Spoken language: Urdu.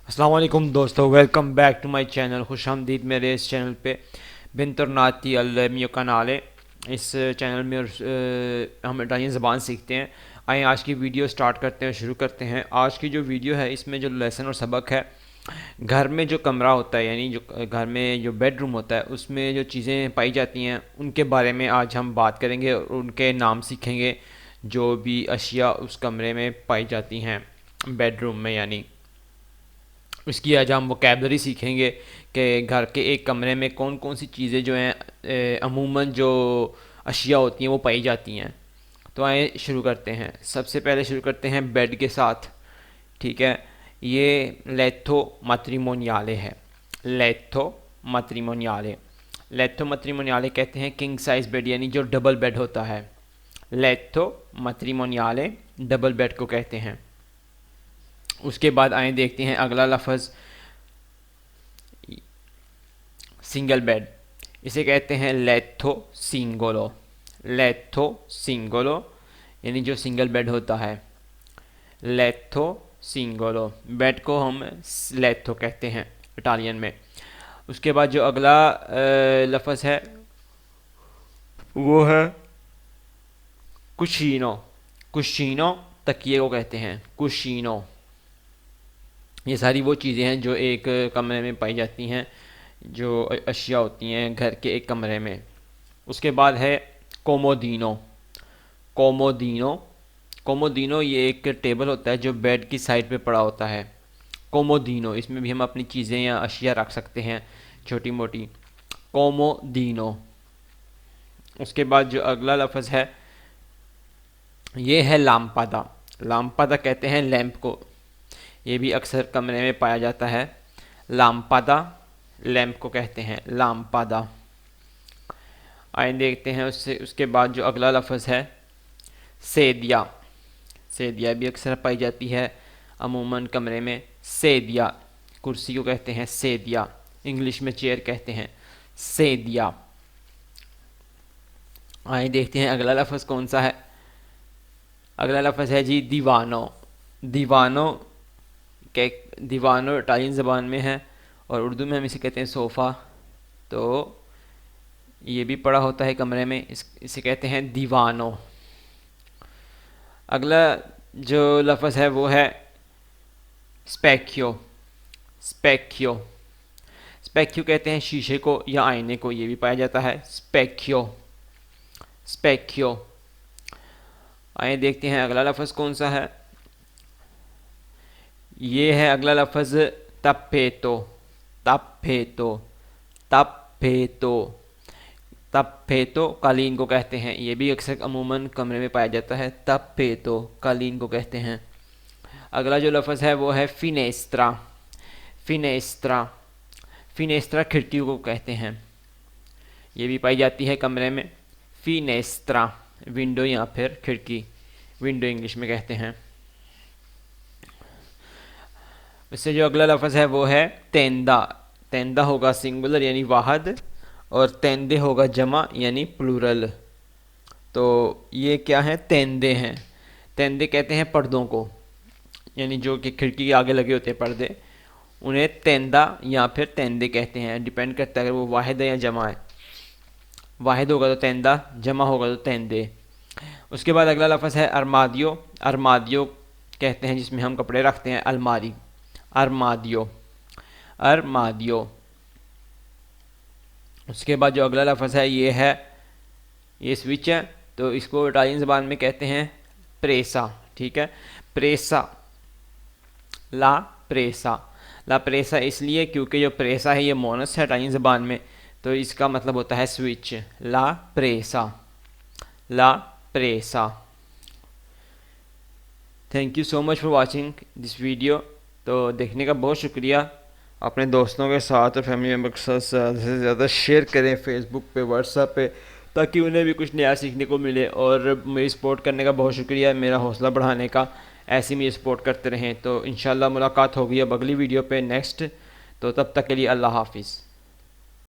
السلام علیکم دوستو، welcome back to my channel. خوش آمدید میرے اس چینل پہ بنترناتی المیو کنالے. اس چینل میں ہم اٹالین زبان سیکھتے ہیں. آئیں آج کی ویڈیو سٹارٹ کرتے ہیں، شروع کرتے ہیں. آج کی جو ویڈیو ہے اس میں جو لیسن اور سبق ہے، گھر میں جو کمرہ ہوتا ہے یعنی جو گھر میں جو بیڈ روم ہوتا ہے اس میں جو چیزیں پائی جاتی ہیں ان کے بارے میں آج ہم بات کریں گے اور ان کے نام سیکھیں گے. جو بھی اشیاء اس کمرے میں پائی جاتی ہیں بیڈ روم میں، یعنی اس کی آج ہم وکیبلری سیکھیں گے کہ گھر کے ایک کمرے میں کون کون سی چیزیں جو ہیں عموماً جو اشیاء ہوتی ہیں وہ پائی جاتی ہیں. تو آئیں شروع کرتے ہیں. سب سے پہلے شروع کرتے ہیں بیڈ کے ساتھ. ٹھیک ہے، یہ لیتھو ماتریمونیالے ہے. لیتھو ماتریمونیالے، لیتھو ماتریمونیالے کہتے ہیں کنگ سائز بیڈ، یعنی جو ڈبل بیڈ ہوتا ہے. لیتھو ماتریمونیالے ڈبل بیڈ کو کہتے ہیں. اس کے بعد آئیں دیکھتے ہیں اگلا لفظ سنگل بیڈ. اسے کہتے ہیں لیتھو سنگولو. لیتھو سنگولو یعنی جو سنگل بیڈ ہوتا ہے. لیتھو سنگولو، بیڈ کو ہم لیتھو کہتے ہیں اٹالین میں. اس کے بعد جو اگلا لفظ ہے وہ ہے کشینو. کشینو تکیے کو کہتے ہیں. کشینو، یہ ساری وہ چیزیں ہیں جو ایک کمرے میں پائی جاتی ہیں، جو اشیاء ہوتی ہیں گھر کے ایک کمرے میں. اس کے بعد ہے کومودینو. کومودینو، کومودینو یہ ایک ٹیبل ہوتا ہے جو بیڈ کی سائڈ پہ پڑا ہوتا ہے. کومودینو، اس میں بھی ہم اپنی چیزیں یا اشیاء رکھ سکتے ہیں چھوٹی موٹی. کومودینو. اس کے بعد جو اگلا لفظ ہے یہ ہے لامپادا. لامپادا کہتے ہیں لیمپ کو، یہ بھی اکثر کمرے میں پایا جاتا ہے. لامپادا لیمپ کو کہتے ہیں. لامپادا. آئیں دیکھتے ہیں اس کے بعد جو اگلا لفظ ہے سیدیا. سیدیا بھی اکثر پائی جاتی ہے عموماً کمرے میں. سیدیا، کرسی کو کہتے ہیں سیدیا، انگلش میں چیئر کہتے ہیں. سیدیا. آئیں دیکھتے ہیں اگلا لفظ کون سا ہے. اگلا لفظ ہے جی دیوانو. دیوانو کہ دیوانو اٹالین زبان میں ہے اور اردو میں ہم اسے کہتے ہیں صوفہ. تو یہ بھی پڑا ہوتا ہے کمرے میں، اسے کہتے ہیں دیوانو. اگلا جو لفظ ہے وہ ہے اسپیکیو. اسپیکیو. اسپیکیو کہتے ہیں شیشے کو یا آئینے کو، یہ بھی پایا جاتا ہے. اسپیکیو. اسپیکیو. آئیں دیکھتے ہیں اگلا لفظ کون سا ہے. یہ ہے اگلا لفظ تپیتو. تپیتو. تپیتو. تپیتو قالین کو کہتے ہیں، یہ بھی اکثر عموماً کمرے میں پایا جاتا ہے. تپیتو قالین کو کہتے ہیں. اگلا جو لفظ ہے وہ ہے فینیسترا. فینیسترا. فینیسترا کھڑکی کو کہتے ہیں، یہ بھی پائی جاتی ہے کمرے میں. فینیسترا ونڈو یا پھر کھڑکی، ونڈو انگلش میں کہتے ہیں. اس سے جو اگلا لفظ ہے وہ ہے تیندا. تیندا ہوگا سنگولر یعنی واحد، اور تیندے ہوگا جمع یعنی پلورل. تو یہ کیا ہے؟ تیندے ہیں. تیندے کہتے ہیں پردوں کو، یعنی جو کہ کھڑکی کے آگے لگے ہوتے ہیں پردے، انہیں تیندا یا پھر تیندے کہتے ہیں. ڈیپینڈ کرتا ہے اگر وہ واحد ہے یا جمع ہے. واحد ہوگا تو تیندا، جمع ہوگا تو تیندے. اس کے بعد اگلا لفظ ہے ارمادیو. ارمادیو کہتے ہیں جس میں ہم کپڑے رکھتے ہیں، الماری. ارمادیو. ارمادیو. اس کے بعد جو اگلا لفظ ہے یہ سوئچ ہے، تو اس کو اٹالین زبان میں کہتے ہیں پریسا. ٹھیک ہے، پریسا. لا پریسا. لا پریسا اس لیے کیونکہ جو پریسا ہے یہ مونس ہے اٹالین زبان میں، تو اس کا مطلب ہوتا ہے سوئچ. لا پریسا. لا پریسا. Thank you so much for watching this video. تو دیکھنے کا بہت شکریہ. اپنے دوستوں کے ساتھ اور فیملی ممبر کے ساتھ زیادہ سے زیادہ شیئر کریں فیس بک پہ، واٹس ایپ پہ، تاکہ انہیں بھی کچھ نیا سیکھنے کو ملے. اور میری سپورٹ کرنے کا بہت شکریہ، میرا حوصلہ بڑھانے کا. ایسے میری سپورٹ کرتے رہیں. تو انشاءاللہ ملاقات ہوگی اب اگلی ویڈیو پہ نیکسٹ. تو تب تک کے لیے اللہ حافظ.